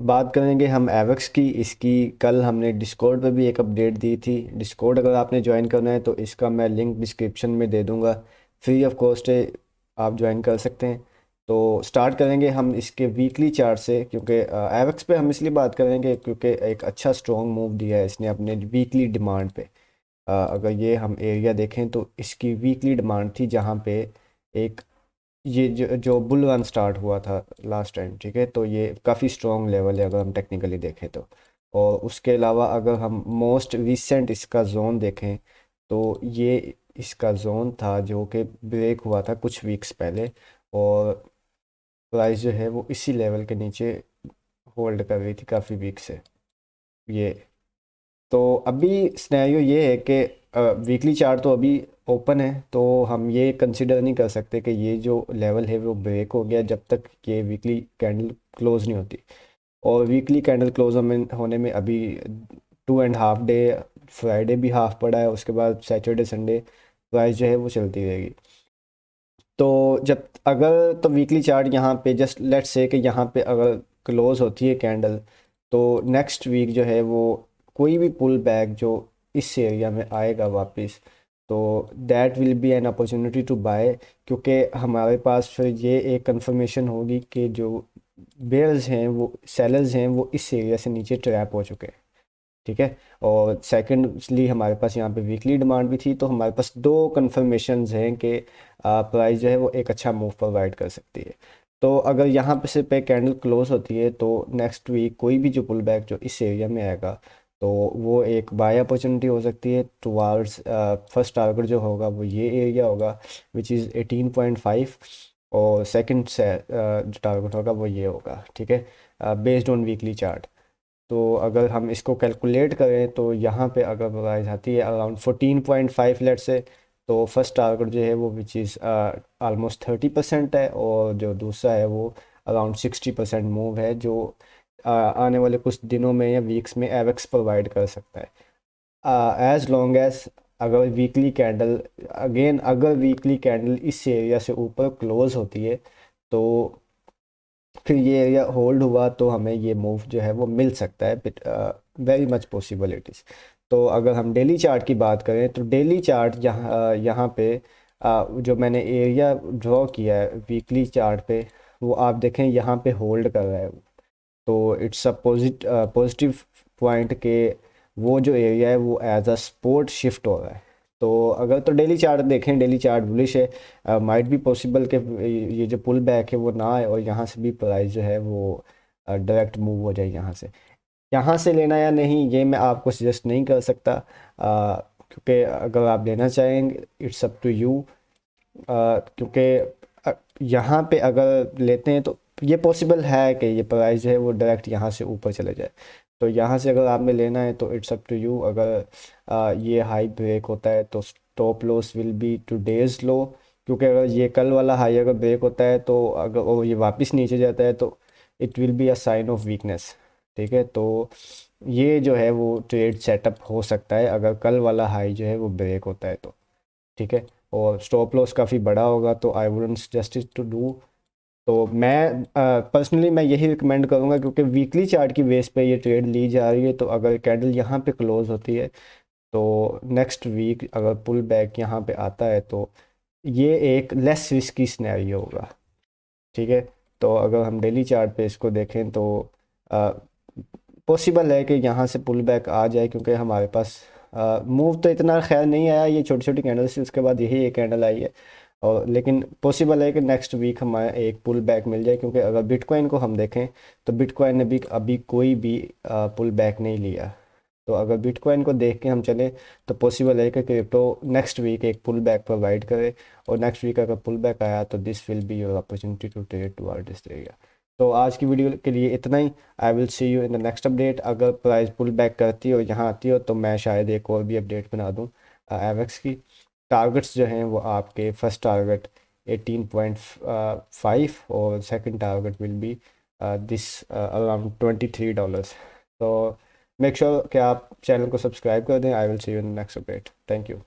बात करेंगे हम एवेक्स की। इसकी कल हमने डिस्कॉर्ड पे भी एक अपडेट दी थी। डिस्कॉर्ड अगर आपने ज्वाइन करना है तो इसका मैं लिंक डिस्क्रिप्शन में दे दूंगा, फ्री ऑफ कॉस्ट है, आप ज्वाइन कर सकते हैं। तो स्टार्ट करेंगे हम इसके वीकली चार्ट से, क्योंकि एवेक्स पे हम इसलिए बात करेंगे क्योंकि एक अच्छा स्ट्रॉन्ग मूव दिया है इसने अपने वीकली डिमांड पे। अगर ये हम एरिया देखें तो इसकी वीकली डिमांड थी, जहाँ पे एक ये जो बुल रन स्टार्ट हुआ था लास्ट टाइम, ठीक है, तो ये काफ़ी स्ट्रॉन्ग लेवल है अगर हम टेक्निकली देखें तो। और उसके अलावा अगर हम मोस्ट रिसेंट इसका जोन देखें तो ये इसका जोन था जो कि ब्रेक हुआ था कुछ वीक्स पहले, और प्राइस जो है वो इसी लेवल के नीचे होल्ड कर रही थी काफ़ी वीक से ये। तो अभी सिनेरियो ये है कि वीकली चार्ट तो अभी ओपन है, तो हम ये कंसिडर नहीं कर सकते कि ये जो लेवल है वो ब्रेक हो गया जब तक ये वीकली कैंडल क्लोज नहीं होती। और वीकली कैंडल क्लोज में होने में अभी 2.5 डे, फ्राइडे भी हाफ पड़ा है, उसके बाद सैटरडे संडे प्राइस जो है वो चलती रहेगी। तो जब अगर तो वीकली चार्ट यहाँ पे जस्ट लेट्स से कि यहाँ पे अगर क्लोज होती है कैंडल, तो नेक्स्ट वीक जो है वो कोई भी पुल बैक जो इस एरिया में आएगा वापस, तो that will be an opportunity to buy, क्योंकि हमारे पास फिर ये एक कंफर्मेशन होगी कि जो बेयर्स हैं वो सेलर्स हैं वो इस एरिया से नीचे ट्रैप हो चुके हैं, ठीक है। और सेकेंडली हमारे पास यहाँ पे वीकली डिमांड भी थी, तो हमारे पास दो कन्फर्मेशंस हैं कि प्राइस जो है वो एक अच्छा मूव प्रोवाइड कर सकती है। तो अगर यहाँ पे से पे कैंडल क्लोज होती है तो नेक्स्ट वीक कोई भी जो पुल बैक जो इस एरिया में आएगा, तो वो एक बाय अपॉर्चुनिटी हो सकती है टुवार्ड्स फर्स्ट टारगेट जो होगा वो ये एरिया होगा, विच इज़ 18.5। और सेकंड से जो टारगेट होगा वो ये होगा, ठीक है, बेस्ड ऑन वीकली चार्ट। तो अगर हम इसको कैलकुलेट करें तो यहाँ पे अगर प्राइस आती है अराउंड 14.5 लेट से, तो फर्स्ट टारगेट जो है वो विच इज़ आलमोस्ट 30% है, और जो दूसरा है वो अराउंड 60% मूव है, जो आने वाले कुछ दिनों में या वीक्स में एवेक्स प्रोवाइड कर सकता है, एज लॉन्ग एज अगर वीकली कैंडल, अगेन अगर वीकली कैंडल इस एरिया से ऊपर क्लोज होती है, तो फिर ये एरिया होल्ड हुआ तो हमें ये मूव जो है वो मिल सकता है, very much possible it is. तो अगर हम डेली चार्ट की बात करें तो डेली चार्ट यहाँ पे जो मैंने एरिया ड्रॉ किया है वीकली चार्ट पे, वो आप देखें यहाँ पे होल्ड कर रहा है। तो इट्स अ पॉजिटिव पॉइंट के वो जो एरिया है वो एज अ सपोर्ट शिफ्ट हो रहा है। तो अगर तो डेली चार्ट देखें, डेली चार्ट बुलिश है, माइट बी पॉसिबल कि ये जो पुल बैक है वो ना आए और यहाँ से भी प्राइस जो है वो डायरेक्ट मूव हो जाए यहाँ से। यहाँ से लेना या नहीं ये मैं आपको सजेस्ट नहीं कर सकता, क्योंकि अगर आप लेना चाहेंगे इट्स अप टू यू। क्योंकि यहाँ पे अगर लेते हैं तो ये पॉसिबल है कि ये प्राइस जो है वो डायरेक्ट यहाँ से ऊपर चले जाए। तो यहाँ से अगर आपने लेना है तो इट्स अप टू यू। अगर ये हाई ब्रेक होता है तो stop loss will be today's low, क्योंकि अगर ये कल वाला हाई अगर ब्रेक होता है तो अगर वो ये वापस नीचे जाता है तो it will be a sign of weakness, ठीक है। तो ये जो है वो ट्रेड सेटअप हो सकता है अगर कल वाला हाई जो है वो ब्रेक होता है तो, ठीक है। और स्टॉप लॉस काफ़ी बड़ा होगा तो I wouldn't suggest it to do. तो मैं पर्सनली मैं यही रिकमेंड करूँगा, क्योंकि वीकली चार्ट की बेस पे ये ट्रेड ली जा रही है, तो अगर कैंडल यहाँ पे क्लोज होती है तो नेक्स्ट वीक अगर पुल बैक यहाँ पे आता है तो ये एक लेस रिस्की सिनेरियो होगा, ठीक है। तो अगर हम डेली चार्ट पे इसको देखें तो पॉसिबल है कि यहाँ से पुल बैक आ जाए, क्योंकि हमारे पास मूव तो इतना खैर नहीं आया, ये छोटी छोटी कैंडल से उसके बाद यही एक कैंडल आई है। और लेकिन पॉसिबल है कि नेक्स्ट वीक हमें एक पुल बैक मिल जाए, क्योंकि अगर बिटकॉइन को हम देखें तो बिटकॉइन ने भी अभी कोई भी पुल बैक नहीं लिया। तो अगर बिटकॉइन को देख के हम चलें तो पॉसिबल है कि क्रिप्टो नेक्स्ट वीक एक पुल बैक प्रोवाइड करे, और नेक्स्ट वीक अगर पुल बैक आया तो this will be your opportunity to trade toward this area. तो आज की वीडियो के लिए इतना ही। I will see you in the next update. अगर प्राइस पुल बैक करती हो यहाँ आती हो तो मैं शायद एक और भी अपडेट बना दूँ एवेक्स की। टारगेट्स जो हैं वो आपके फर्स्ट टारगेट 18.5 और second target will be this around $23। तो मेक श्योर कि आप चैनल को सब्सक्राइब कर दें। आई will see you in next update. Thank you.